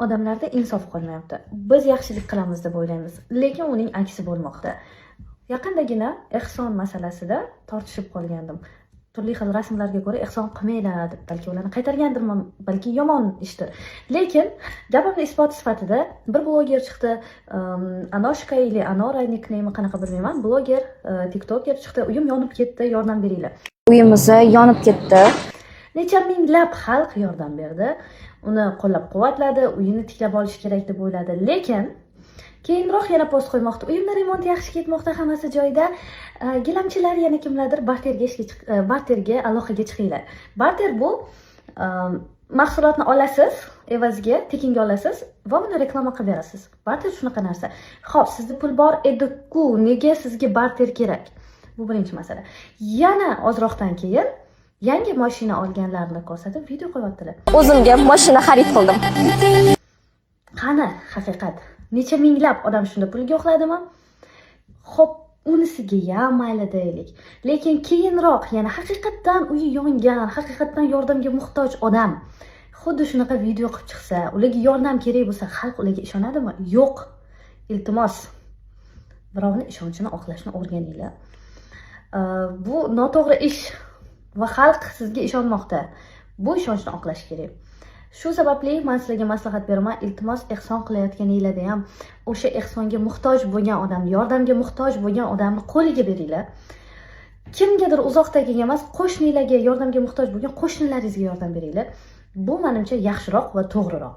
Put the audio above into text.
odamlarda insof qolmayapti. Biz yaxshilik qilamiz deb o'ylaymiz, lekin uning aksi bo'lmoqda. Yaqindagina ehson masalasida tortishib qolgandim. Turli xil rasmlarga ko'ra ehson qilmanglar deb, balki ularni qaytargandirman, balki yomon ishdir. Lekin gapimni isboti sifatida bir bloger chiqdi, Anoshka ili Anora nickname qanaqa bilmayman, bloger, tiktoker chiqdi, uyim yonib ketdi, yordam beringlar. Uyimiz yonib ketdi. Necha minglab xalq yordam berdi, uni qo'llab-quvvatladi, uyini tiklab olish kerak deb o'yladi, lekin keyinroq yana post qo'ymoqda. Uyimda remont yaxshi ketmoqda, hammasi joyida. Gilamchilar yana kimlardir barterga aloqaga chiqinglar. Barter bu mahsulotni olasiz, evaziga tekinga olasiz va uni reklama qilib berasiz. Barter shunaqa narsa. Xo'p, sizda pul bor edi-ku, nega sizga barter kerak? Bu birinchi masala. Yana ozroqdan keyin yangi mashina olganlarni ko'rsatib video qo'yaptilar. O'zimga mashina xarid qildim. Qani haqiqat? Necha minglab odam shunda pulga uxladimi? Xo'p, unisiga ham mayli deylik. Lekin keyinroq yana haqiqatdan uyi yongan, haqiqatdan yordamga muhtoj odam xuddi shunaqa video qilib chiqsa, ularga yordam kerak bo'lsa, xalq ularga ishonadimi? Yo'q. Iltimos, birovning ishonchini oqlashni o'rganinglar. Bu noto'g'ri ish va xalq sizga ishonmoqda. Bu ishonchni oqlash kerak. Shu sababli men sizlarga maslahat beraman, iltimos ehson qilayotganingizda ham o'sha ehsonga muhtoj bo'lgan odam, yordamga muhtoj bo'lgan odamni qo'liga beringlar. Kimgadir uzoqdagiga emas, qo'shninglarga yordamga muhtoj bo'lgan qo'shnilaringizga yordam beringlar. Bu menimcha yaxshiroq va to'g'riroq.